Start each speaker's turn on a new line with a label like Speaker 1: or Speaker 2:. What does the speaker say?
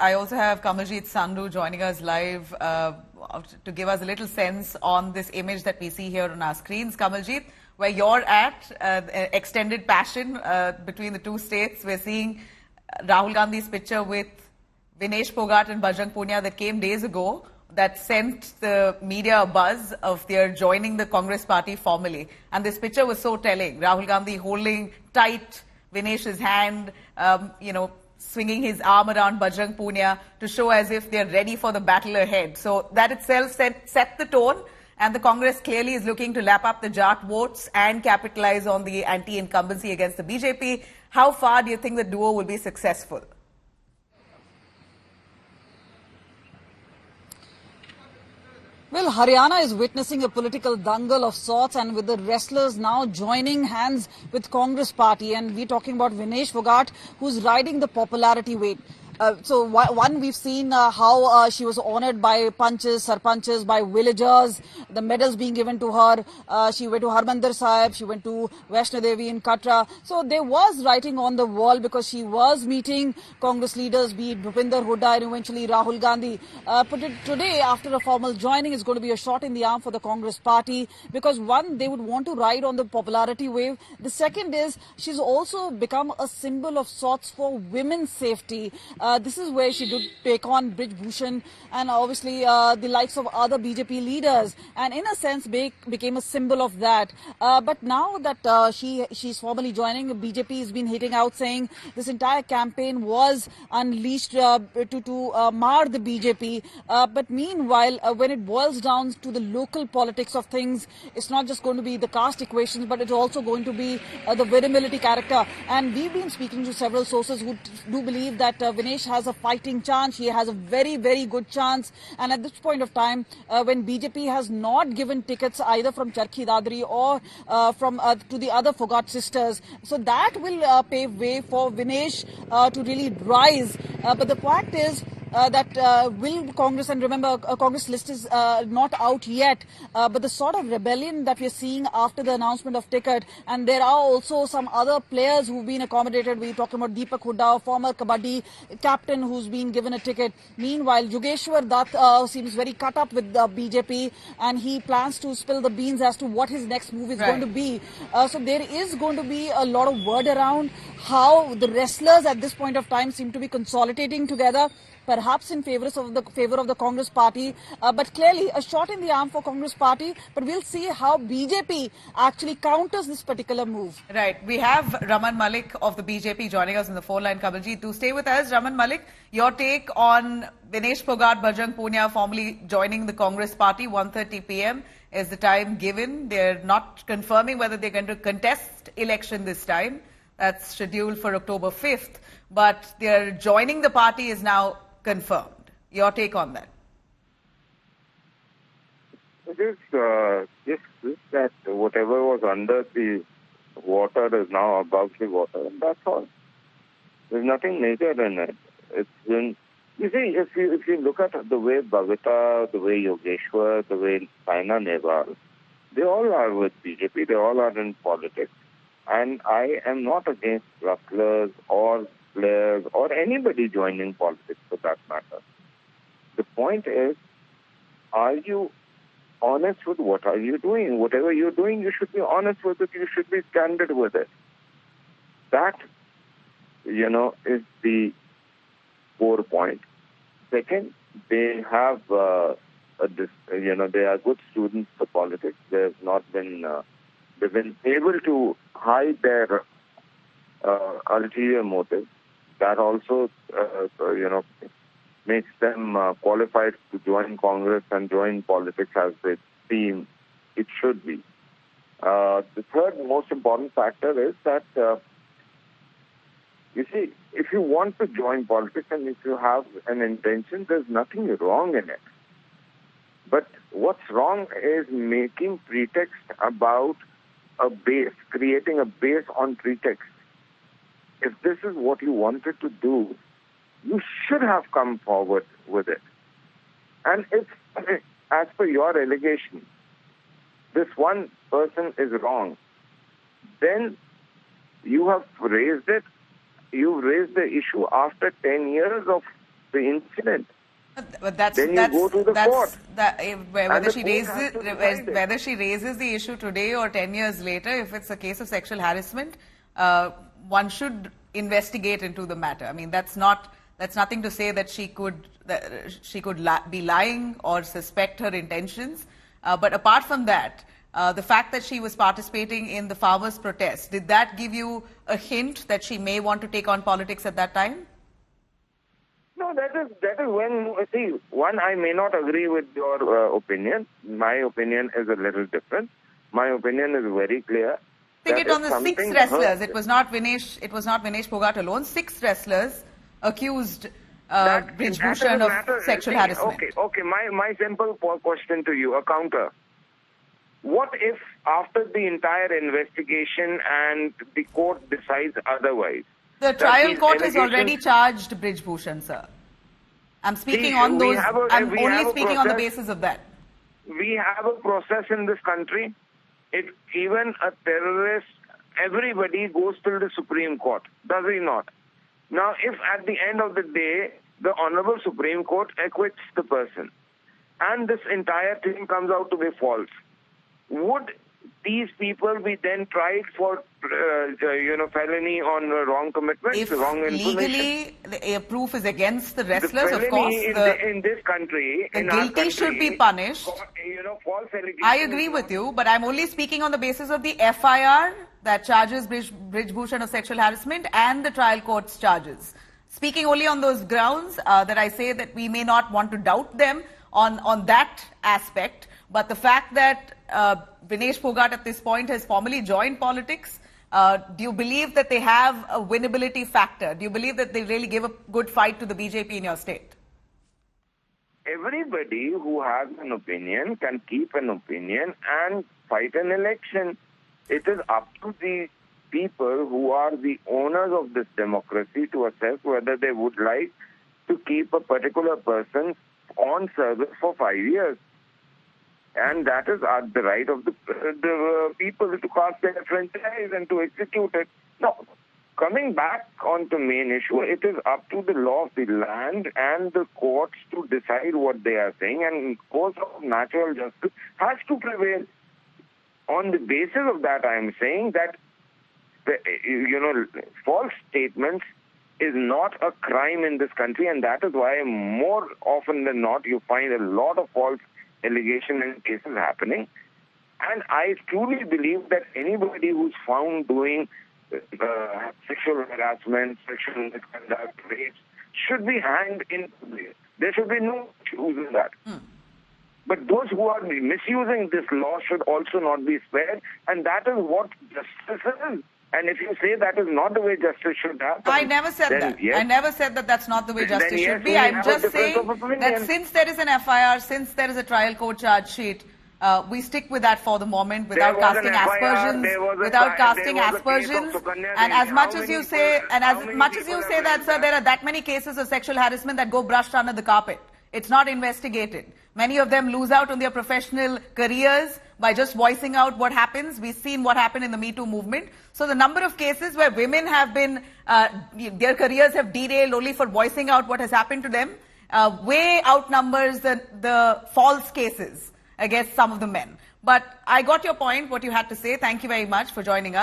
Speaker 1: I also have Kamaljeet Sandhu joining us live to give us a little sense on this image that we see here on our screens. Kamaljeet, where you're at, extended passion between the two states. We're seeing Rahul Gandhi's picture with Vinesh Phogat and Bajrang Punia that came days ago that sent the media a buzz of their joining the Congress party formally. And this picture was so telling. Rahul Gandhi holding tight Vinesh's hand, swinging his arm around Bajrang Punia to show as if they're ready for the battle ahead. So that itself set the tone, and the Congress clearly is looking to lap up the Jat votes and capitalize on the anti-incumbency against the BJP. How far do you think the duo will be successful?
Speaker 2: Well, Haryana is witnessing a political dangle of sorts, and with the wrestlers now joining hands with Congress party, and we're talking about Vinesh Phogat, who's riding the popularity wave. One, we've seen how she was honored by panches, sarpanches, by villagers, the medals being given to her. She went to Harmandir Sahib, she went to Vaishno Devi in Katra. So there was writing on the wall because she was meeting Congress leaders, be it Bhupinder Hooda and eventually Rahul Gandhi. Today, after a formal joining, is going to be a shot in the arm for the Congress party because one, they would want to ride on the popularity wave. The second is she's also become a symbol of sorts for women's safety. This is where she did take on Brij Bhushan and obviously the likes of other BJP leaders, and in a sense became a symbol of that. But now that she's formally joining, BJP has been hitting out saying this entire campaign was unleashed to mar the BJP. But meanwhile, when it boils down to the local politics of things, it's not just going to be the caste equations, but it's also going to be the virility character. And we've been speaking to several sources who do believe that Vinesh has a fighting chance. He has a very, very good chance. And at this point of time, when BJP has not given tickets either from Charkhi Dadri or from to the other Phogat sisters, so that will pave way for Vinesh to really rise. But the fact is, will Congress, and remember, Congress list is not out yet, but the sort of rebellion that we're seeing after the announcement of ticket, and there are also some other players who've been accommodated. We're talking about Deepak Hooda, former Kabaddi captain who's been given a ticket. Meanwhile, Yogeshwar Dutt seems very cut up with the BJP, and he plans to spill the beans as to what his next move is going to be. So there is going to be a lot of word around how the wrestlers at this point of time seem to be consolidating together, perhaps in favor of the Congress party, but clearly a shot in the arm for Congress party. But we'll see how BJP actually counters this particular move.
Speaker 1: Right. We have Raman Malik of the BJP joining us on the phone line. Kamaljeet, do stay with us. Raman Malik, your take on Vinesh Phogat, Bajrang Punia formally joining the Congress party. 1:30 p.m. is the time given. They're not confirming whether they're going to contest election this time. That's scheduled for October 5th. But their joining the party is now confirmed. Your take on that?
Speaker 3: It is just that whatever was under the water is now above the water, and that's all. There's nothing major in it. It's been, you see, if you look at the way Babita, the way Yogeshwar, the way Saina Nehwal, they all are with BJP. They all are in politics, and I am not against rustlers or players or anybody joining politics for that matter. The point is, are you honest with what are you doing? Whatever you're doing, you should be honest with it. You should be candid with it. That, is the core point. Second, they have, they are good students for politics. They have not been, they've been able to hide their ulterior motives. That also, makes them qualified to join Congress and join politics as they seem it should be. The third most important factor is that, you see, if you want to join politics and if you have an intention, there's nothing wrong in it. But what's wrong is making pretext about a base, creating a base on pretext. If this is what you wanted to do, you should have come forward with it. And if, as per your allegation, this one person is wrong, then you have raised it. You've raised the issue after 10 years of the incident.
Speaker 1: But that's
Speaker 3: Then you go to the court.
Speaker 1: Whether
Speaker 3: the court has to decide it.
Speaker 1: whether she raises the issue today or 10 years later, if it's a case of sexual harassment, one should investigate into the matter. I mean, that's nothing to say that she could be lying or suspect her intentions. But apart from that, the fact that she was participating in the farmers' protest, did that give you a hint that she may want to take on politics at that time?
Speaker 3: No, that is when, see, one, I may not agree with your opinion. My opinion is a little different. My opinion is very clear.
Speaker 1: Think it on the 6 wrestlers. It was not Vinesh Phogat alone. 6 wrestlers accused Brij Bhushan of sexual harassment.
Speaker 3: Okay. My simple question to you, a counter. What if after the entire investigation and the court decides otherwise?
Speaker 1: The trial court has already charged Brij Bhushan, sir. I'm speaking on those. I'm only speaking on the basis of that.
Speaker 3: We have a process in this country. If even a terrorist, everybody goes to the Supreme Court, does he not? Now, if at the end of the day, the Honorable Supreme Court acquits the person, and this entire thing comes out to be false, would these people be then tried for, felony on wrong commitments, wrong information?
Speaker 1: Legally, the proof is against the wrestlers,
Speaker 3: the
Speaker 1: of course.
Speaker 3: In this country,
Speaker 1: the guilty should be punished.
Speaker 3: False allegations.
Speaker 1: I agree with you, but I'm only speaking on the basis of the FIR that charges Brij Bhushan of sexual harassment and the trial court's charges. Speaking only on those grounds that I say that we may not want to doubt them on that aspect, but the fact that Vinesh Phogat at this point has formally joined politics, do you believe that they have a winnability factor? Do you believe that they really give a good fight to the BJP in your state?
Speaker 3: Everybody who has an opinion can keep an opinion and fight an election. It is up to the people who are the owners of this democracy to assess whether they would like to keep a particular person on service for 5 years. And that is the right of the people to cast their franchise and to execute it. Now, coming back on the main issue, it is up to the law of the land and the courts to decide what they are saying, and course of natural justice has to prevail. On the basis of that, I am saying that false statements is not a crime in this country, and that is why more often than not you find a lot of false allegations and cases happening. And I truly believe that anybody who's found doing sexual harassment, sexual misconduct, rapes, should be hanged in public. There should be no issues in that. But those who are misusing this law should also not be spared, and that is what justice is. And if you say that is not the way justice should happen...
Speaker 1: I never said that.
Speaker 3: Yes.
Speaker 1: I never said that that's not the way justice should be.
Speaker 3: I'm
Speaker 1: just saying that since there is an FIR, since there is a trial court charge sheet, we stick with that for the moment without casting aspersions. And as much as you say, that, sir, there are that many cases of sexual harassment that go brushed under the carpet. It's not investigated. Many of them lose out on their professional careers by just voicing out what happens. We've seen what happened in the Me Too movement. So the number of cases where women have been, their careers have derailed only for voicing out what has happened to them, way outnumbers the false cases against some of the men. But I got your point, what you had to say. Thank you very much for joining us.